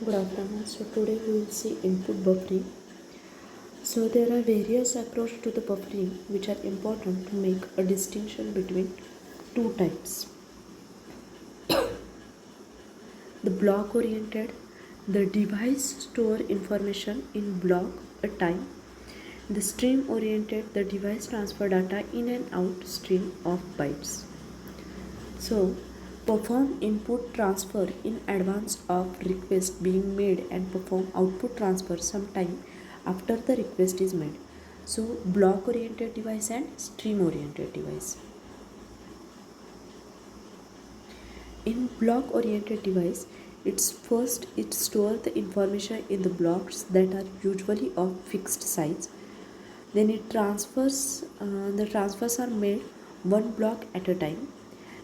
Good afternoon. So today we will see input buffering. So there are various approaches to the buffering which are important to make a distinction between two types. The block oriented, the device store information in block a time. The stream oriented, the device transfer data in and out stream of bytes. So, perform input transfer in advance of request being made and perform output transfer sometime after the request is made. So, block oriented device and stream oriented device. In block oriented device, it stores the information in the blocks that are usually of fixed size. Then it transfers. The transfers are made one block at a time.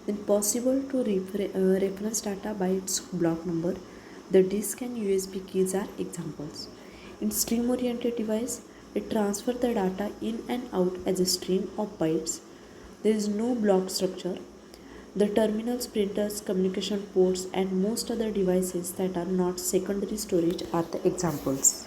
Then possible to reference data by its block number. The disk and USB keys are examples. In stream oriented device, it transfers the data in and out as a stream of bytes. There is no block structure. The terminals, printers, communication ports, and most other devices that are not secondary storage are the examples.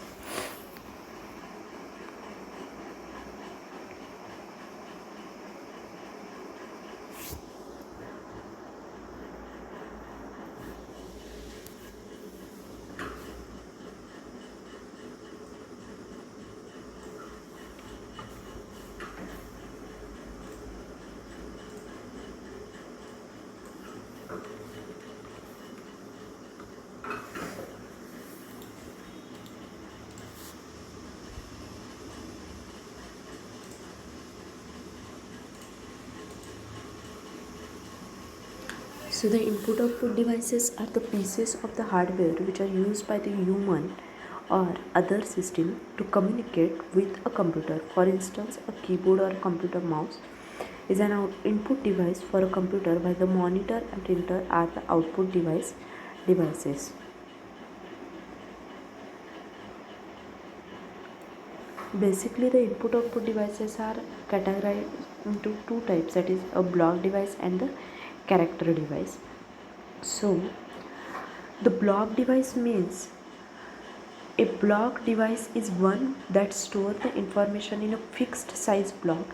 So the input output devices are the pieces of the hardware which are used by the human or other system to communicate with a computer. For instance, a keyboard or a computer mouse is an input device for a computer, while the monitor and printer are the output devices. Basically, the input output devices are categorized into two types, that is a block device and the character device. So the block device means a block device is one that stores the information in a fixed size block,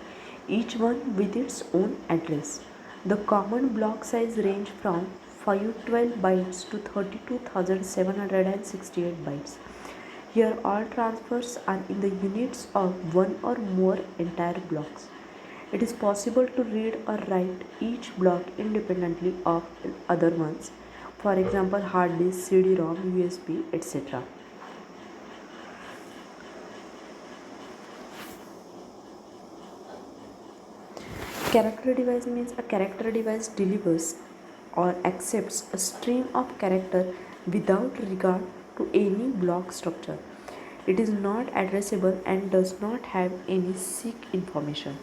each one with its own address. The common block size range from 512 bytes to 32,768 bytes. Here all transfers are in the units of one or more entire blocks. It is possible to read or write each block independently of other ones. For example, hard disk, CD-ROM, USB, etc. Character device means a character device delivers or accepts a stream of character without regard to any block structure. It is not addressable and does not have any seek information.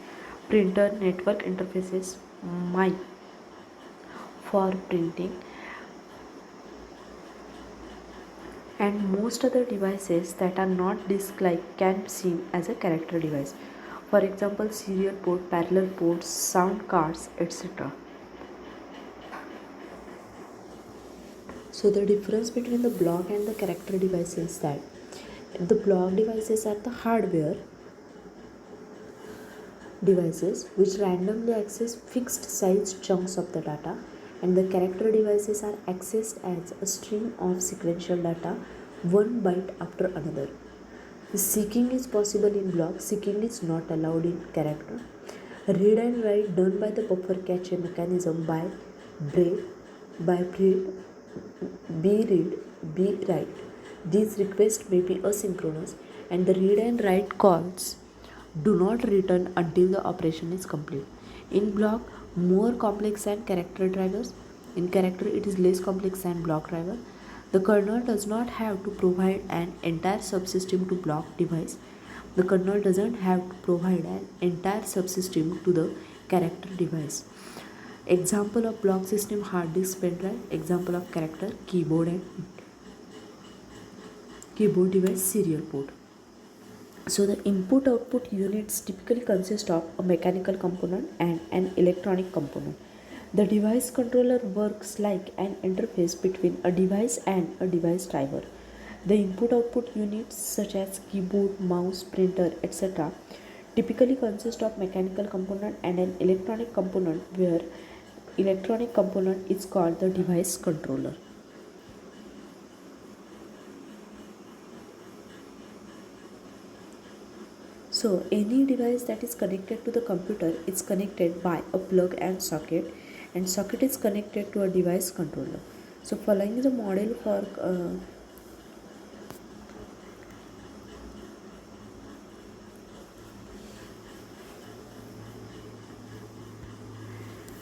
Printer, network interfaces, mic for printing, and most other devices that are not disk-like can be seen as a character device. For example, serial port, parallel ports, sound cards, etc. So the difference between the block and the character device is that the block devices are the hardware devices which randomly access fixed size chunks of the data, and the character devices are accessed as a stream of sequential data one byte after another. The seeking is possible in block, seeking is not allowed in character. Read and write done by the buffer cache mechanism by read, be read, be write. These requests may be asynchronous, and the read and write calls do not return until the operation is complete. In block, more complex and character drivers. In character, it is less complex than block driver. The kernel does not have to provide an entire subsystem to block device. The kernel doesn't have to provide an entire subsystem to the character device. Example of block system: hard disk, pen drive. Example of character: keyboard and keyboard device, serial port. So the input output units typically consist of a mechanical component and an electronic component. The device controller works like an interface between a device and a device driver. The input-output units such as keyboard, mouse, printer, etc. typically consist of mechanical component and an electronic component, where electronic component is called the device controller. So any device that is connected to the computer is connected by a plug and socket is connected to a device controller. So following the model for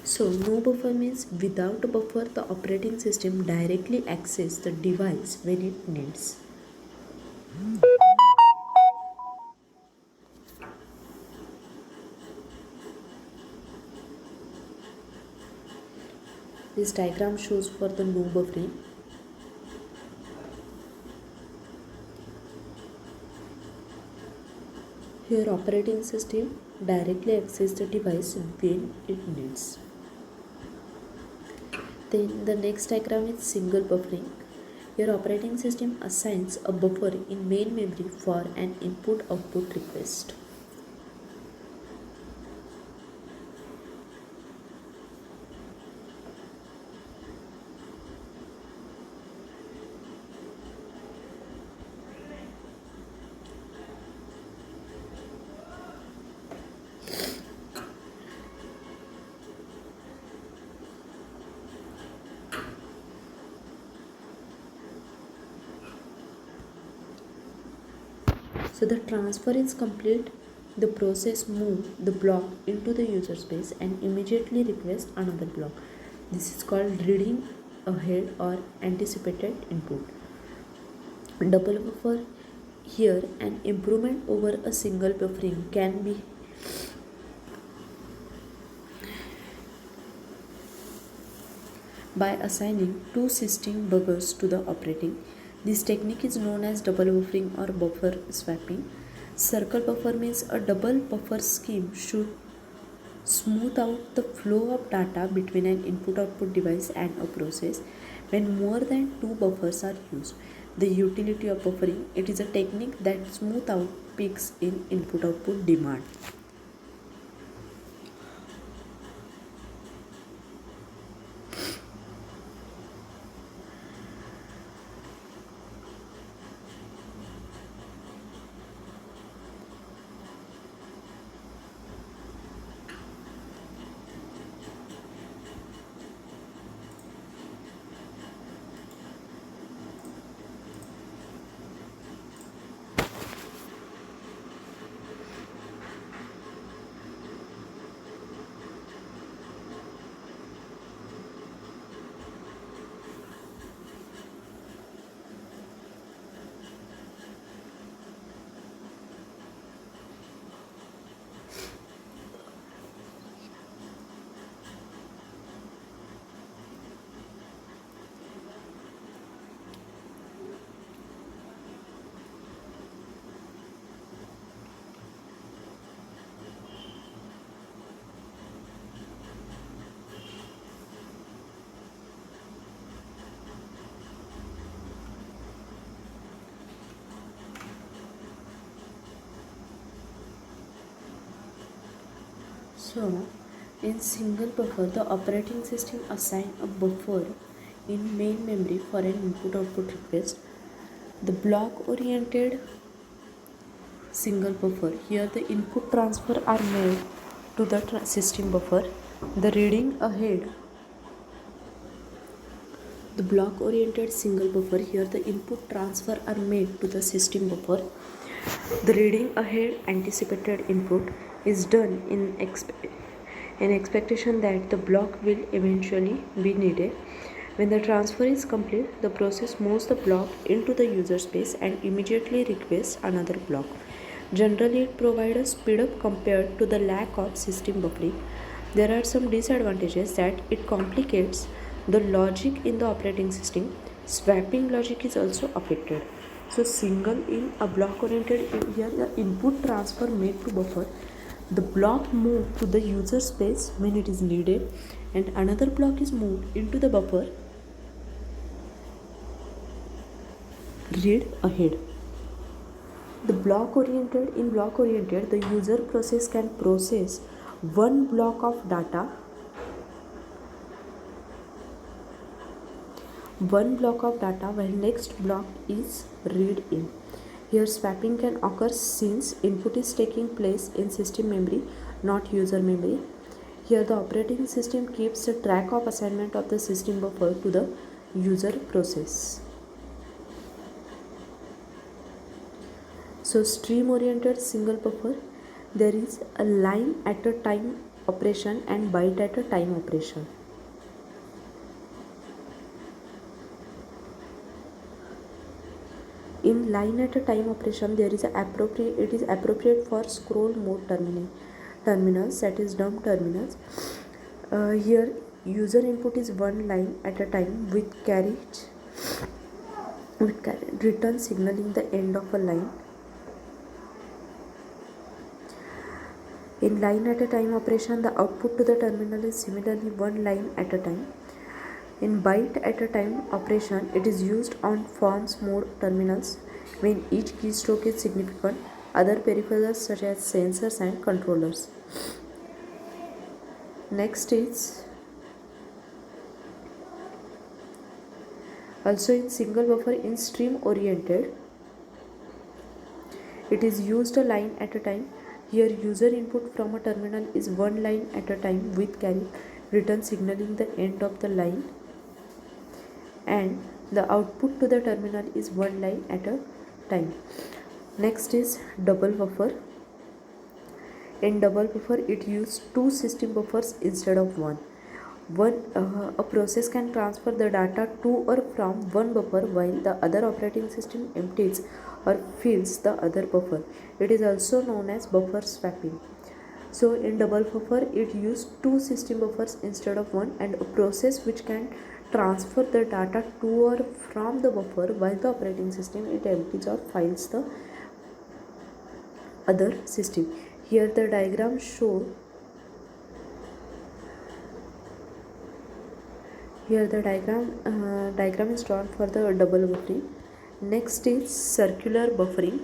so no buffer means without a buffer the operating system directly accesses the device when it needs. This diagram shows for the no buffering. Here operating system directly accesses the device when it needs. Then the next diagram is single buffering. Your operating system assigns a buffer in main memory for an input-output request. So the transfer is complete. The process moves the block into the user space and immediately requests another block. This is called reading ahead or anticipated input. Double buffer. Here an improvement over a single buffering can be by assigning two system buffers to the operating. This technique is known as double buffering or buffer swapping. Circle buffer means a double buffer scheme should smooth out the flow of data between an input-output device and a process when more than two buffers are used. The utility of buffering, it is a technique that smooths out peaks in input-output demand. So, in single buffer, the operating system assigns a buffer in main memory for an input-output request. The block-oriented single buffer, here the input transfer are made to the system buffer. The reading ahead. The block-oriented single buffer, here the input transfer are made to the system buffer. The reading ahead anticipated input is done in expectation that the block will eventually be needed. When the transfer is complete, the process moves the block into the user space and immediately requests another block. Generally, it provides a speed up compared to the lack of system buffering. There are some disadvantages that it complicates the logic in the operating system. Swapping logic is also affected. So single in a block oriented, here the input transfer made to buffer, the block moved to the user space when it is needed and another block is moved into the buffer read ahead. In block oriented, the user process can process one block of data, while next block is read in. Here swapping can occur since input is taking place in system memory, not user memory. Here the operating system keeps a track of assignment of the system buffer to the user process. So stream oriented single buffer, there is a line at a time operation and byte at a time operation. In line at a time operation, it is appropriate for scroll mode terminals, that is dumb terminals. Here user input is one line at a time with return signaling the end of a line. In line at a time operation, the output to the terminal is similarly one line at a time. In byte at a time operation, it is used on forms mode terminals when each keystroke is significant. Other peripherals such as sensors and controllers. Next is also in single buffer in stream oriented, it is used a line at a time. Here user input from a terminal is one line at a time with carry return signaling the end of the line, and the output to the terminal is one line at a time. Next is double buffer. In double buffer, it uses two system buffers instead of one. A process can transfer the data to or from one buffer while the other operating system empties or fills the other buffer. It is also known as buffer swapping. So in double buffer, it uses two system buffers instead of one, and a process which can transfer the data to or from the buffer while the operating system it empties or fills the other system. Here the diagram shows diagram is drawn for the double buffering. Next is circular buffering.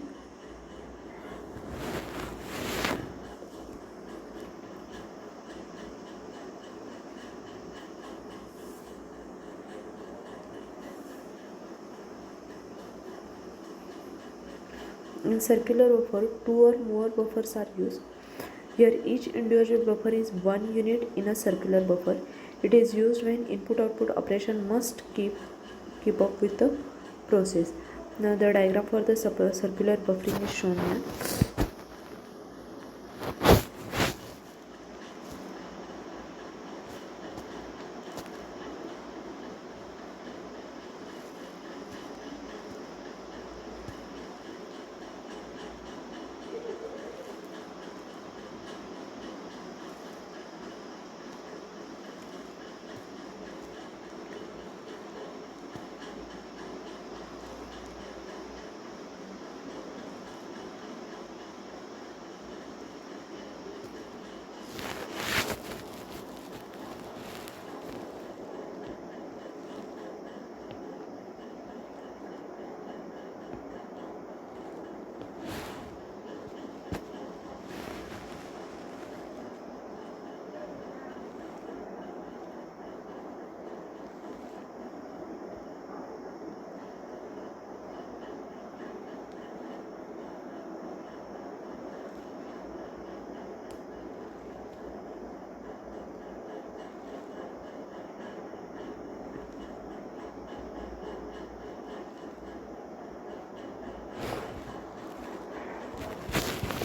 In circular buffer, two or more buffers are used. Here each individual buffer is one unit in a circular buffer. It is used when input-output operation must keep up with the process. Now the diagram for the circular buffering is shown here.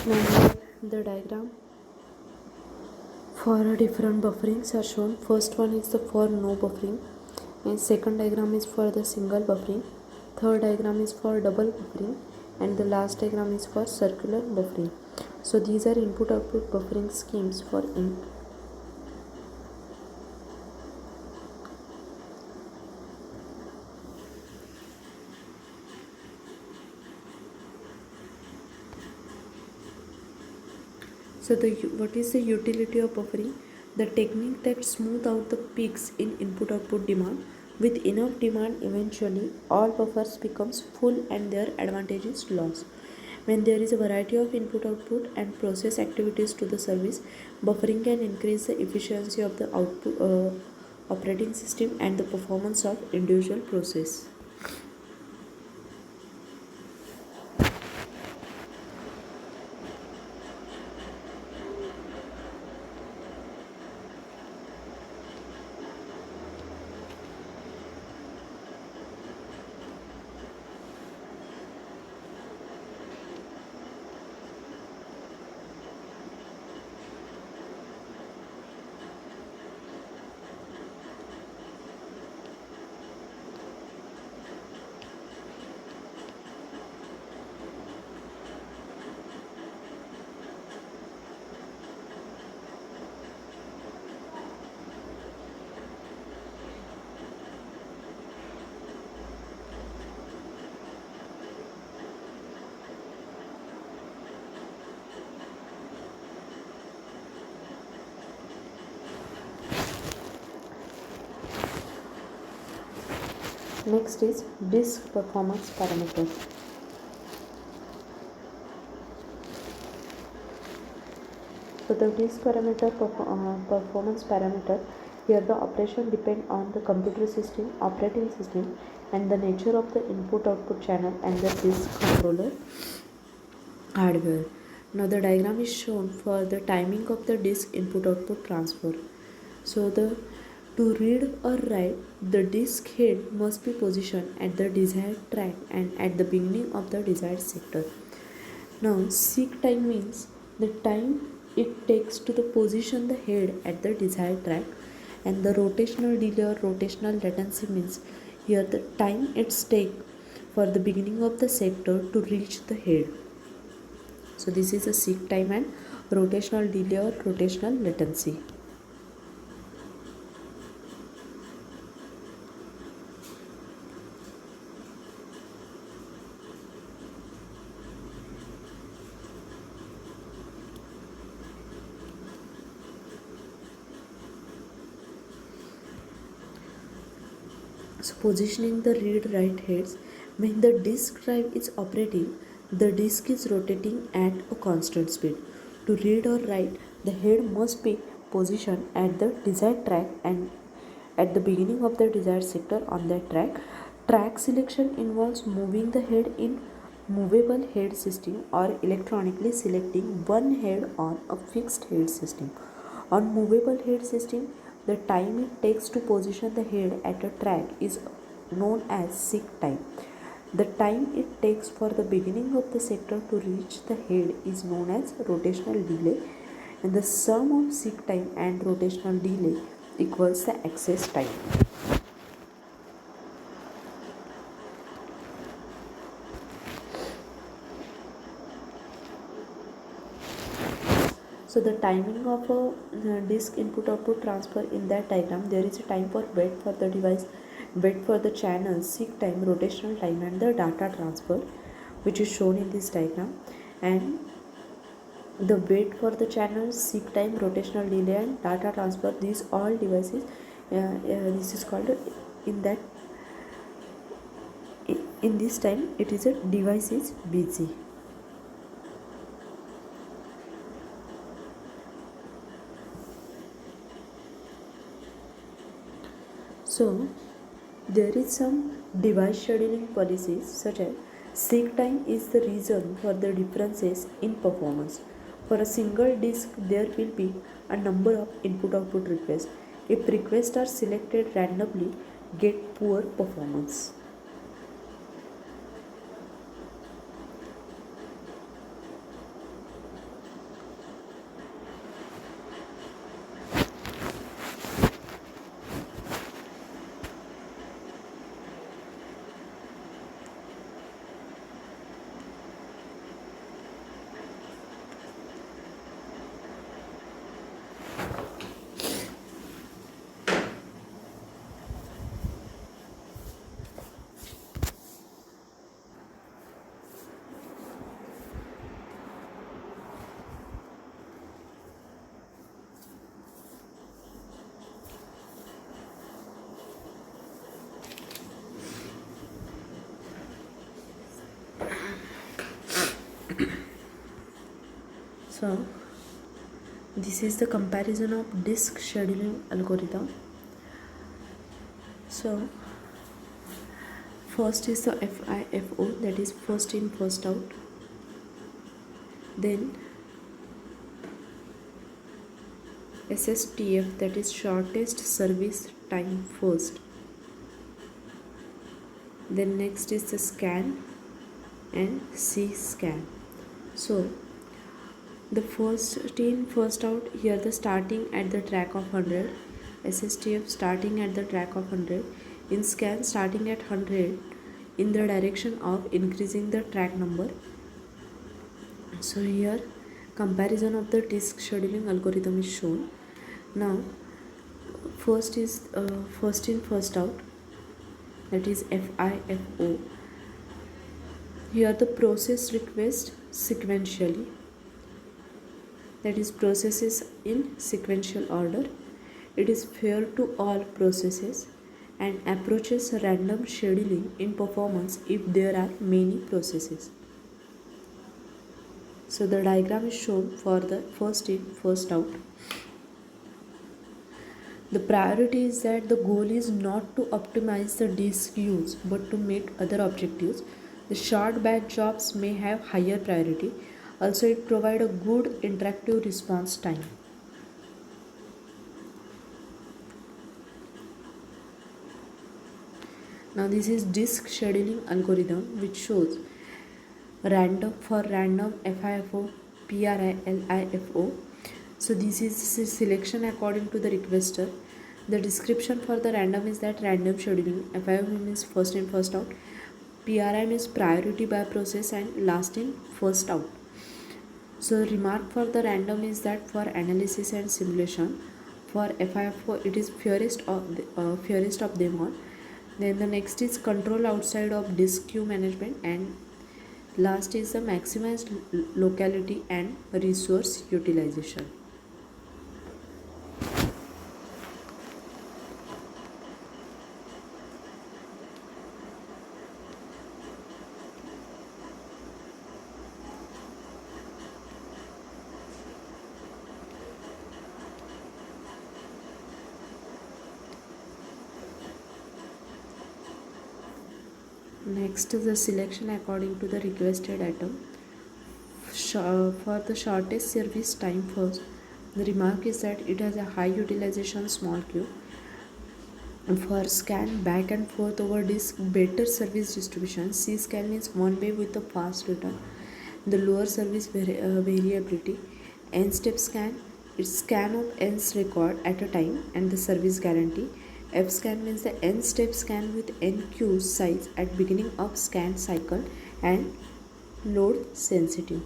Now the diagram for different bufferings are shown. First one is the for no buffering, and second diagram is for the single buffering, third diagram is for double buffering, and the last diagram is for circular buffering. So these are input output buffering schemes for So what is the utility of buffering? The technique that smooth out the peaks in input-output demand With enough demand, eventually all buffers becomes full and their advantage is lost. When there is a variety of input output and process activities to the service, buffering can increase the efficiency of the output operating system and the performance of individual process. Next is disk performance parameters. So the disk performance parameter, here the operation depend on the computer system, operating system, and the nature of the input output channel and the disk controller hardware. Now the diagram is shown for the timing of the disk input output transfer. So the to read or write, the disk head must be positioned at the desired track and at the beginning of the desired sector. Now seek time means the time it takes to the position the head at the desired track, and the rotational delay or rotational latency means here the time it's take for the beginning of the sector to reach the head. So this is a seek time and rotational delay or rotational latency. So positioning the read write heads, when the disk drive is operating, the disk is rotating at a constant speed. To read or write, the head must be positioned at the desired track and at the beginning of the desired sector on that track. Track selection involves moving the head in movable head system or electronically selecting one head on a fixed head system. On movable head system, the time it takes to position the head at a track is known as seek time. The time it takes for the beginning of the sector to reach the head is known as rotational delay, and the sum of seek time and rotational delay equals the access time. So the timing of a disk input output transfer, in that diagram there is a time for wait for the device, wait for the channel, seek time, rotational time, and the data transfer, which is shown in this diagram. And the wait for the channel, seek time, rotational delay, and data transfer, these all devices, this is called in that in this time it is a device is busy. So there is some device scheduling policies such as seek time is the reason for the differences in performance. For a single disk, there will be a number of input output requests. If requests are selected randomly, get poor performance. So this is the comparison of disk scheduling algorithm. So first is the FIFO, that is first in first out. Then SSTF, that is shortest service time first. Then next is the scan and C scan. So the first in first out, here the starting at the track of 100, SSTF starting at the track of 100, in scan starting at 100 in the direction of increasing the track number. So here comparison of the disk scheduling algorithm is shown. Now first is first in first out, that is FIFO. Here the process request sequentially, that is processes in sequential order. It is fair to all processes and approaches random scheduling in performance if there are many processes. So the diagram is shown for the first in first out. The priority is that the goal is not to optimize the disk use but to meet other objectives. The short batch jobs may have higher priority. Also, it provides a good interactive response time. Now this is disk scheduling algorithm, which shows random FIFO, PRI, LIFO. So this is selection according to the requester. The description for the random is that random scheduling. FIFO means first in first out. PRI means priority by process, and last in first out. So remark for the random is that for analysis and simulation. For FIFO it is furthest of them all. Then the next is control outside of disk queue management, and last is the maximized locality and resource utilization. Next is the selection according to the requested item. For the shortest service time first, the remark is that it has a high utilization small queue. For scan back and forth over disk, better service distribution. C scan means one way with a fast return, the lower service variability. N step scan, it's scan of n's record at a time and the service guarantee. F scan means the n step scan with n queue size at beginning of scan cycle and load sensitive.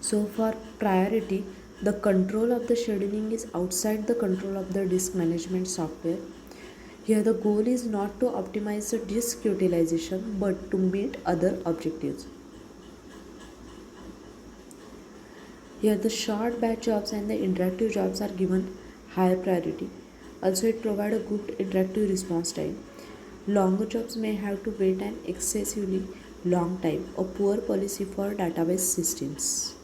So for priority, the control of the scheduling is outside the control of the disk management software. Here the goal is not to optimize the disk utilization but to meet other objectives. Here the short batch jobs and the interactive jobs are given higher priority. Also, it provides a good interactive response time. Longer jobs may have to wait an excessively long time, a poor policy for database systems.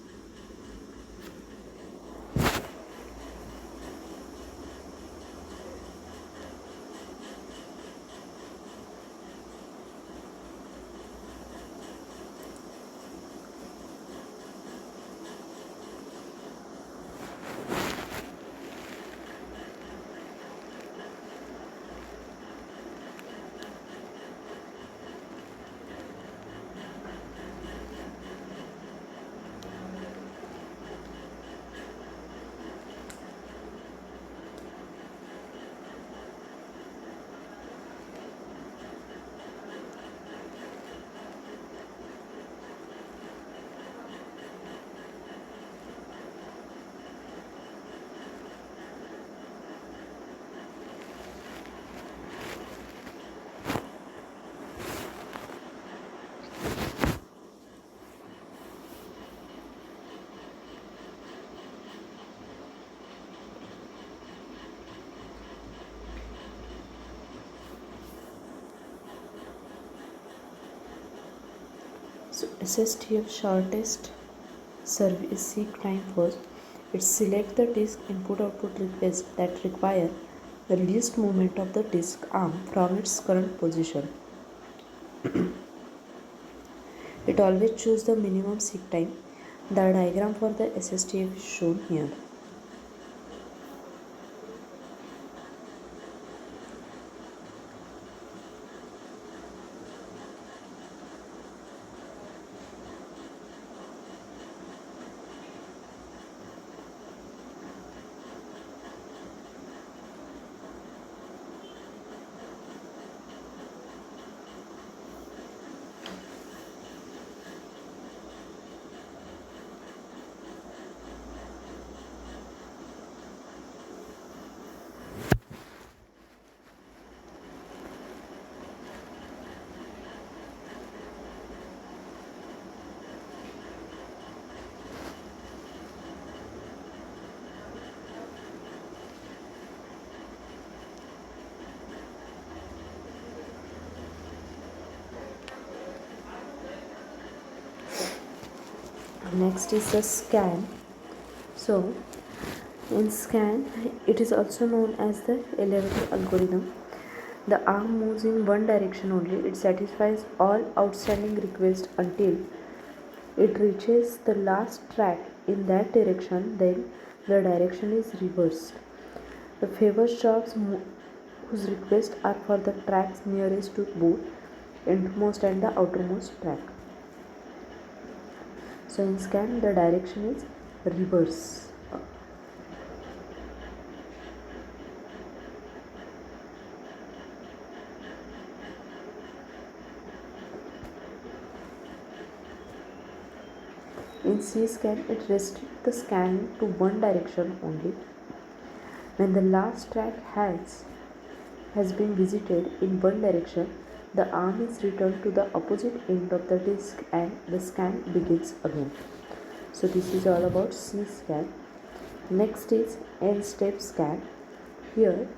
So SSTF shortest service seek time first. It selects the disk input output request that require the least movement of the disk arm from its current position. It always chooses the minimum seek time. The diagram for the SSTF is shown here. Next is the scan. So in scan, it is also known as the elevator algorithm. The arm moves in one direction only. It satisfies all outstanding requests until it reaches the last track in that direction. Then the direction is reversed. The favors jobs whose requests are for the tracks nearest to both innermost and the outermost track. So in scan, the direction is reverse. In C-scan, it restricts the scan to one direction only. When the last track has been visited in one direction, the arm is returned to the opposite end of the disk and the scan begins again. So this is all about C-scan. Next is N-step scan. Here,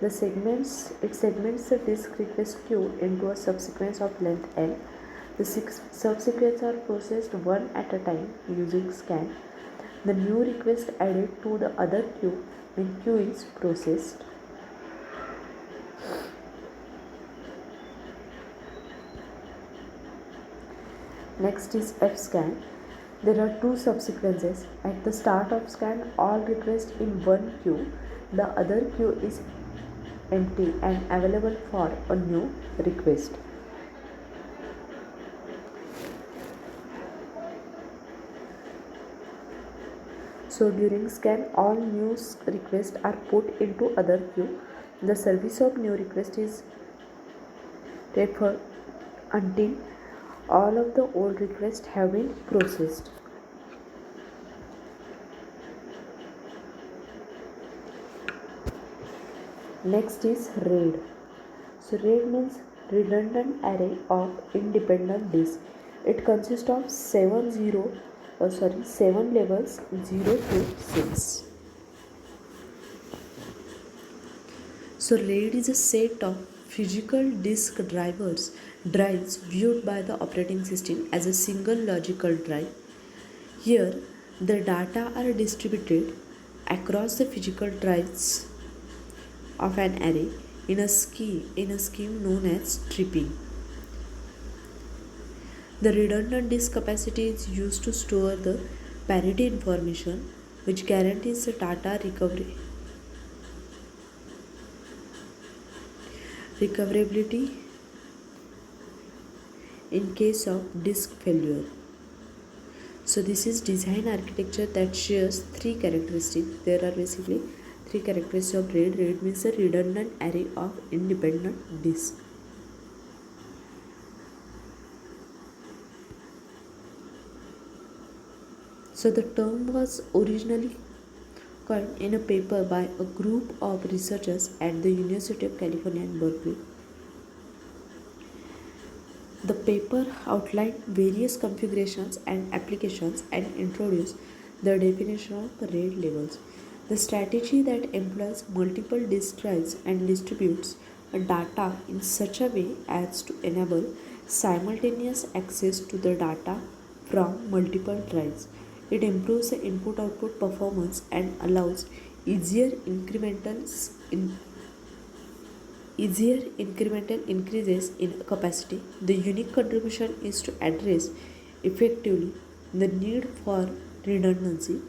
it segments the disk request queue into a subsequence of length L. The subsequences are processed one at a time using scan. The new request added to the other queue when queue is processed. Next is F-scan. There are two subsequences. At the start of scan, all requests in one queue. The other queue is empty and available for a new request. So during scan, all new requests are put into other queue. The service of new request is deferred until all of the old requests have been processed. Next is RAID. So RAID means redundant array of independent disks. It consists of 7 levels 0 to 6. So RAID is a set of physical disk drives viewed by the operating system as a single logical drive. Here, the data are distributed across the physical drives of an array in a scheme known as stripping. The redundant disk capacity is used to store the parity information, which guarantees the data recoverability in case of disk failure. So this is design architecture that shares three characteristics. There are basically three characteristics of RAID. RAID means a redundant array of independent disks. So the term was originally coined in a paper by a group of researchers at the University of California in Berkeley. The paper outlined various configurations and applications and introduced the definition of RAID levels. The strategy that employs multiple disk drives and distributes data in such a way as to enable simultaneous access to the data from multiple drives. It improves the input output performance and allows easier incremental in, easier incremental increases in capacity. The unique contribution is to address effectively the need for redundancy.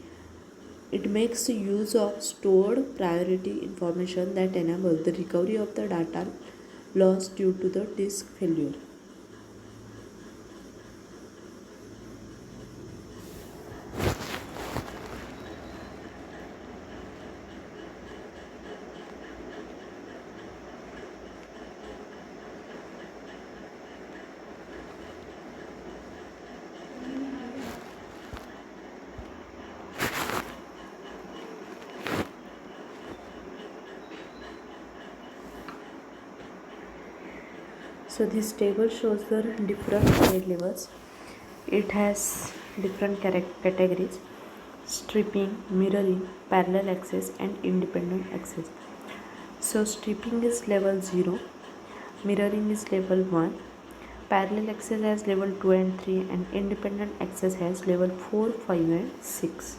It makes use of stored priority information that enable the recovery of the data lost due to the disk failure. So this table shows the different grade levels. It has different categories: stripping, mirroring, parallel access and independent access. So stripping is level 0, mirroring is level 1, parallel access has level 2 and 3, and independent access has level 4, 5 and 6.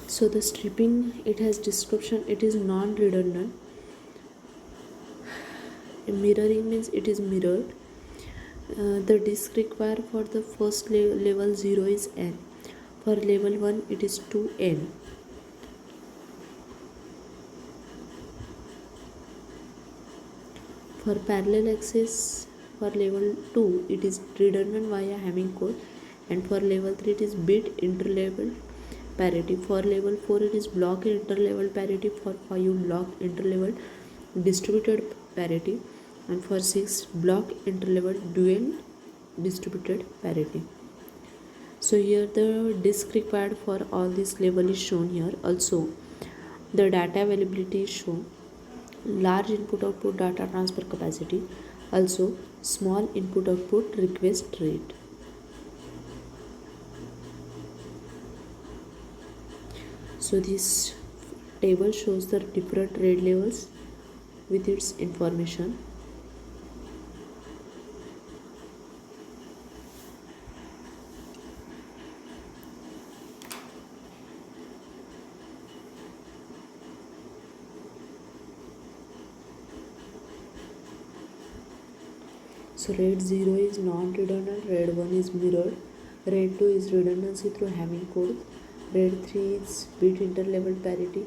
So the stripping, it has description, it is non-redundant. Mirroring means it is mirrored. The disk required for the first level 0 is n. For level 1 it is 2n. For parallel access for level 2 it is redundant via Hamming code, and for level 3 it is bit interlevel parity. For level 4 it is block interlevel parity. For 5 block interlevel distributed parity, and for 6 block interlevel dual distributed parity. So here the disk required for all this level is shown here. Also the data availability is shown: large input output data transfer capacity, also small input output request rate. So this table shows the different RAID levels with its information. So RAID 0 is non-redundant, RAID 1 is mirrored, RAID 2 is redundancy through Hamming code, RAID 3 is bit interlevel parity,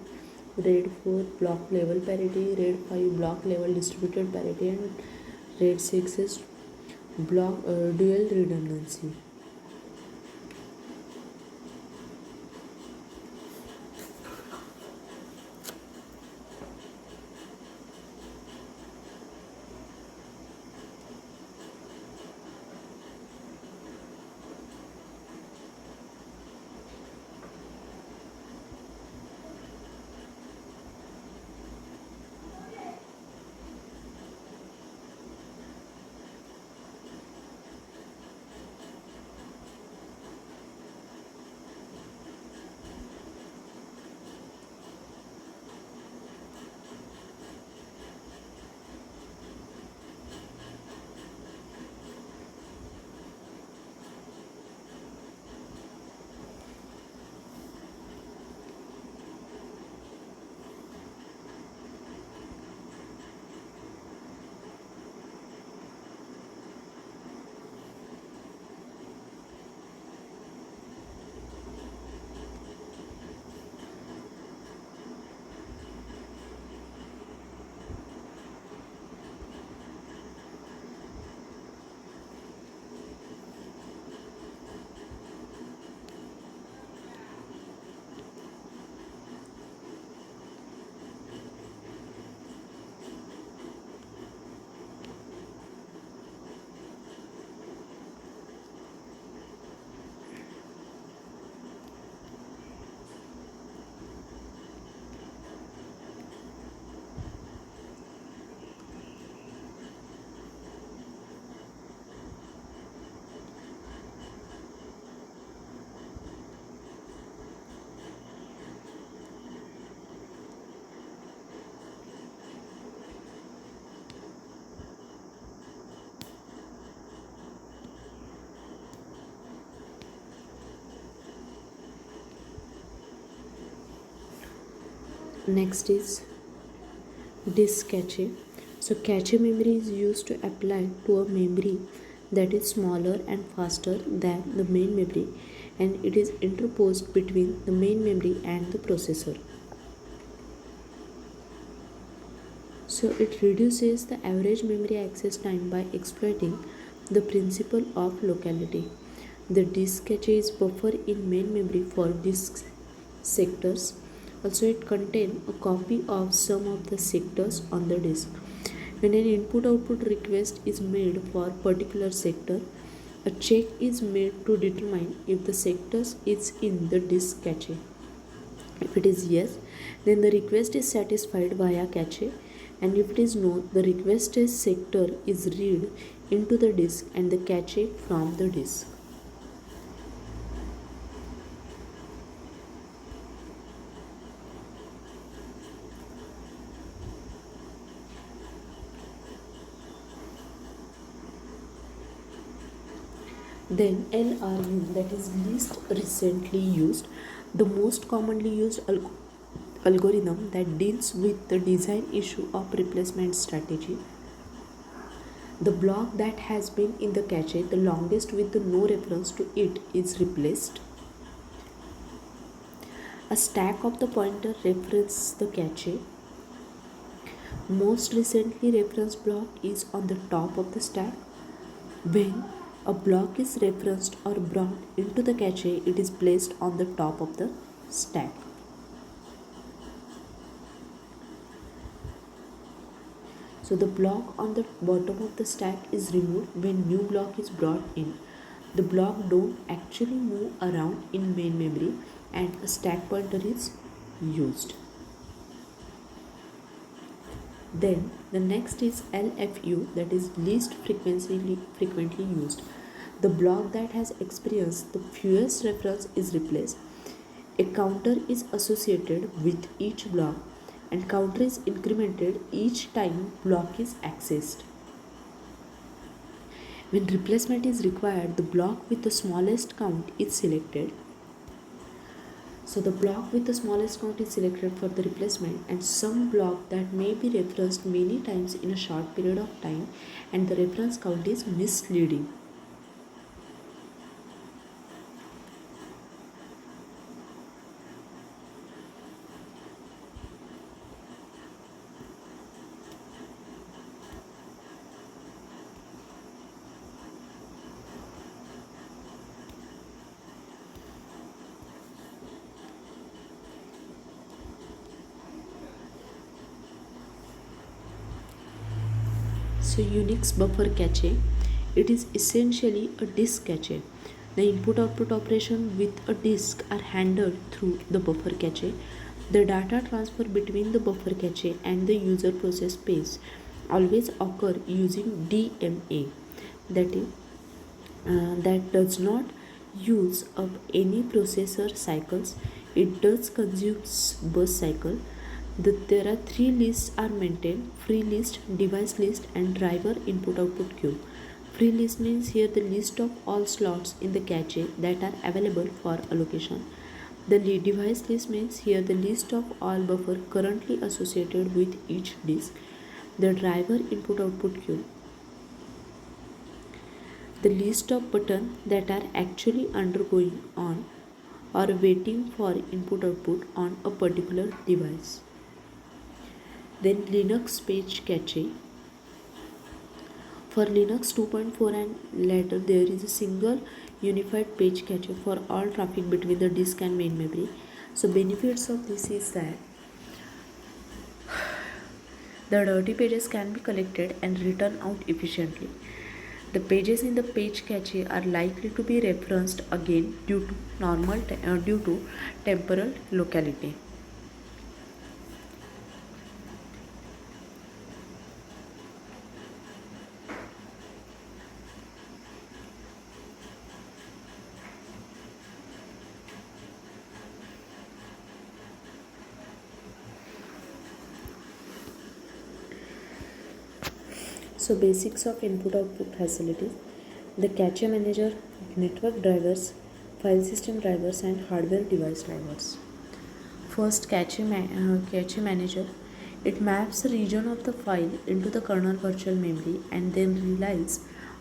RAID 4 block level parity, RAID 5 block level distributed parity, and RAID 6 is block dual redundancy. Next is disk cache. So cache memory is used to apply to a memory that is smaller and faster than the main memory, and it is interposed between the main memory and the processor. So it reduces the average memory access time by exploiting the principle of locality. The disk cache is buffer in main memory for disk sectors. Also, it contains a copy of some of the sectors on the disk. When an input-output request is made for particular sector, a check is made to determine if the sector is in the disk cache. If it is yes, then the request is satisfied via cache, and if it is no, the requested sector is read into the disk and the cache from the disk. Then LRU, that is least recently used, the most commonly used algorithm that deals with the design issue of replacement strategy. The block that has been in the cache the longest with the no reference to it is replaced. A stack of the pointer references the cache. Most recently referenced block is on the top of the stack. When a block is referenced or brought into the cache, it is placed on the top of the stack. So the block on the bottom of the stack is removed when new block is brought in. The block don't actually move around in main memory and a stack pointer is used. Then the next is LFU, that is least frequently used. The block that has experienced the fewest reference is replaced. A counter is associated with each block and counter is incremented each time block is accessed. When replacement is required, the block with the smallest count is selected. So the block with the smallest count is selected for the replacement, and some block that may be referenced many times in a short period of time and the reference count is misleading. So Unix buffer cache, it is essentially a disk cache. The input-output operation with a disk are handled through the buffer cache. The data transfer between the buffer cache and the user process space always occur using DMA, that does not use up any processor cycles. It does consumes bus cycle. There are three lists are maintained: free list, device list, and driver input output queue. Free list means here the list of all slots in the cache that are available for allocation. The device list means here the list of all buffer currently associated with each disk. The driver input output queue, the list of buttons that are actually undergoing on or waiting for input output on a particular device. Then Linux page cache. For Linux 2.4 and later, there is a single unified page cache for all traffic between the disk and main memory. So benefits of this is that the dirty pages can be collected and written out efficiently. The pages in the page cache are likely to be referenced again due to temporal locality. So basics of input-output facilities: the cache manager, network drivers, file system drivers, and hardware device drivers. first cache manager. It maps the region of the file into the kernel virtual memory and then relies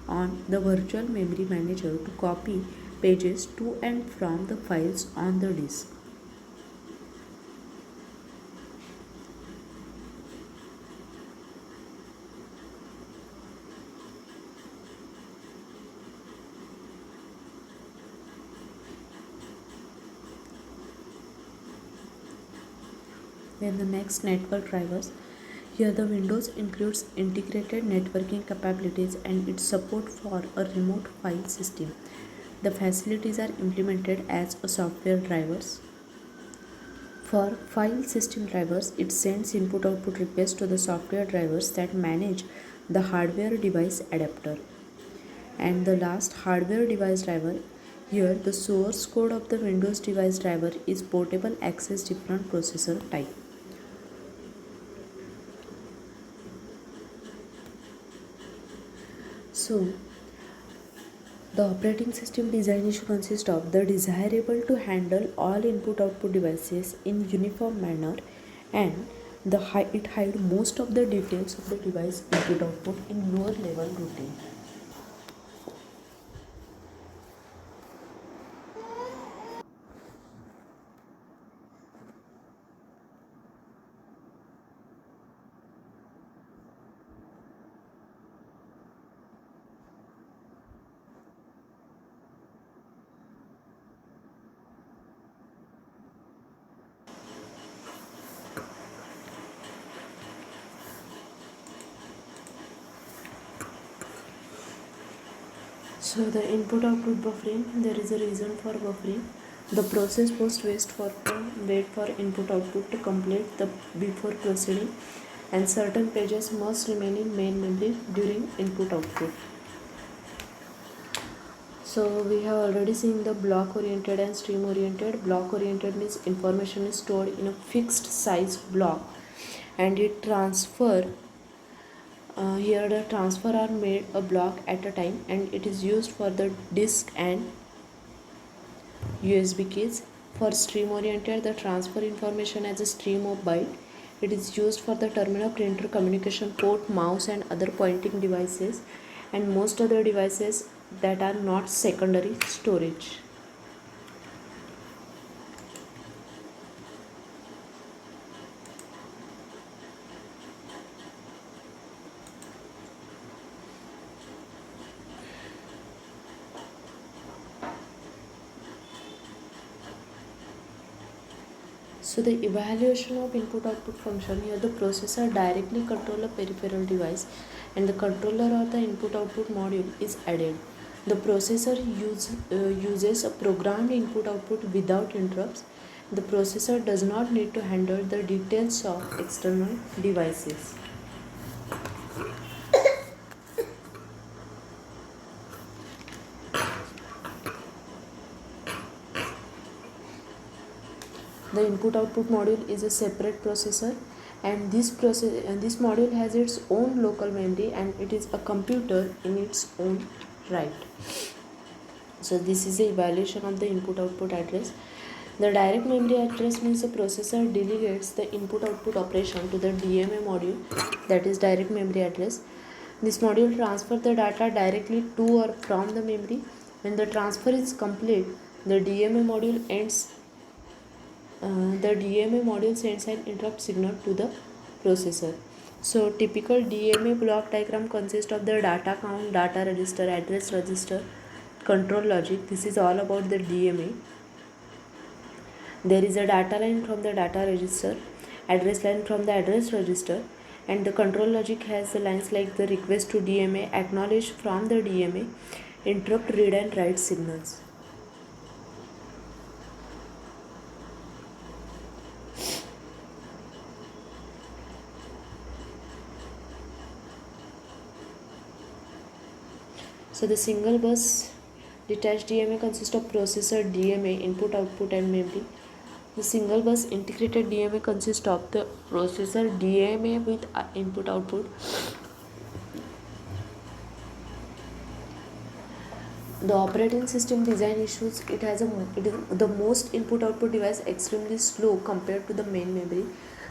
on the virtual memory manager to copy pages to and from the files on the disk. Then the next, network drivers. Here the Windows includes integrated networking capabilities and its support for a remote file system. The facilities are implemented as a software drivers. For file system drivers, it sends input output requests to the software drivers that manage the hardware device adapter. And the last, hardware device driver. Here the source code of the Windows device driver is portable access different processor type. So, the operating system design issue consists of the desirable to handle all input-output devices in uniform manner, and it hide most of the details of the device input-output in lower level routine. So the input output buffering, there is a reason for buffering. The process post wait for input output to complete the before proceeding, and certain pages must remain in main memory during input output. So we have already seen the block oriented and stream oriented. Block oriented means information is stored in a fixed size block and it transfer here the transfer are made a block at a time, and it is used for the disk and USB keys. For stream oriented, the transfer information as a stream of byte. It is used for the terminal, printer, communication port, mouse and other pointing devices and most other devices that are not secondary storage. So the evaluation of input output function, here the processor directly control a peripheral device and the controller or the input output module is added. The processor uses a programmed input output without interrupts. The processor does not need to handle the details of external devices. The input output module is a separate processor, and this module has its own local memory and it is a computer in its own right. So this is the evaluation of the input output address. The direct memory address means the processor delegates the input output operation to the DMA module, that is direct memory address. This module transfers the data directly to or from the memory. When the transfer is complete, the DMA module sends an interrupt signal to the processor. So typical DMA block diagram consists of the data count, data register, address register, control logic. This is all about the DMA. There is a data line from the data register, address line from the address register, and the control logic has the lines like the request to DMA, acknowledge from the DMA, interrupt read and write signals. So the single bus detached DMA consists of processor, DMA, input, output and memory. The single bus integrated DMA consists of the processor, DMA with input, output, The operating system design issues. It is the most input output device, extremely slow compared to the main memory.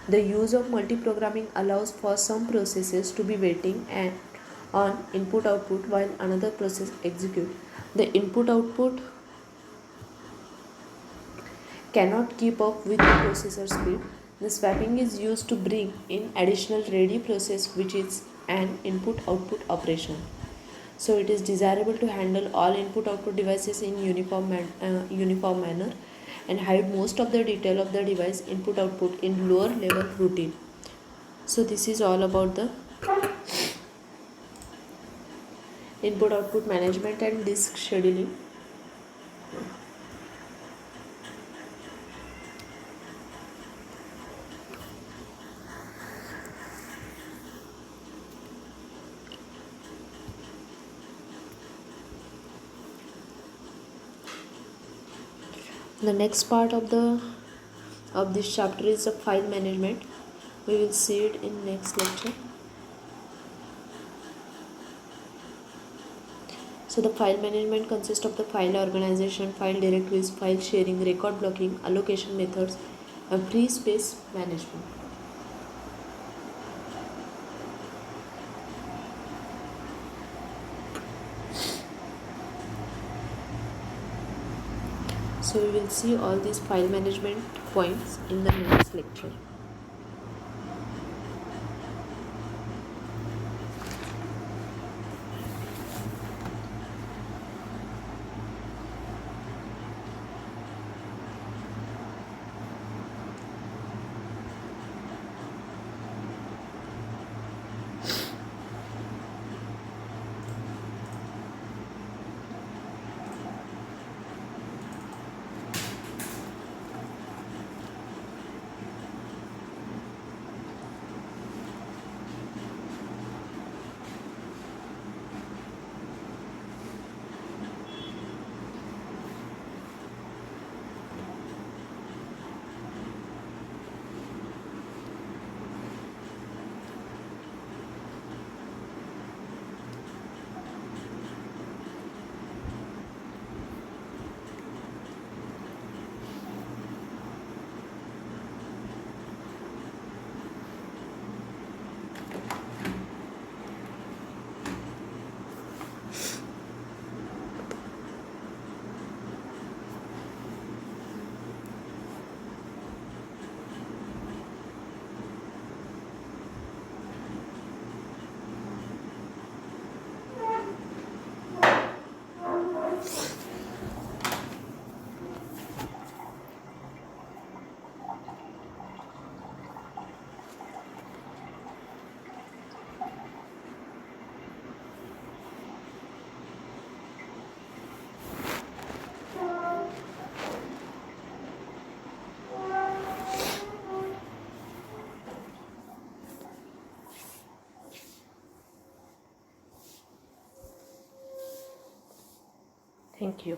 The use of multiprogramming allows for some processes to be waiting and on input output while another process execute. The input output cannot keep up with the processor speed. The swapping is used to bring in additional ready process, which is an input output operation. So it is desirable to handle all input output devices in uniform manner and hide most of the detail of the device input output in lower level routine. So this is all about the input output management and disk scheduling. The next part of this chapter is the file management. We will see it in next lecture. So the file management consists of the file organization, file directories, file sharing, record blocking, allocation methods, and free space management. So we will see all these file management points in the next lecture. Thank you.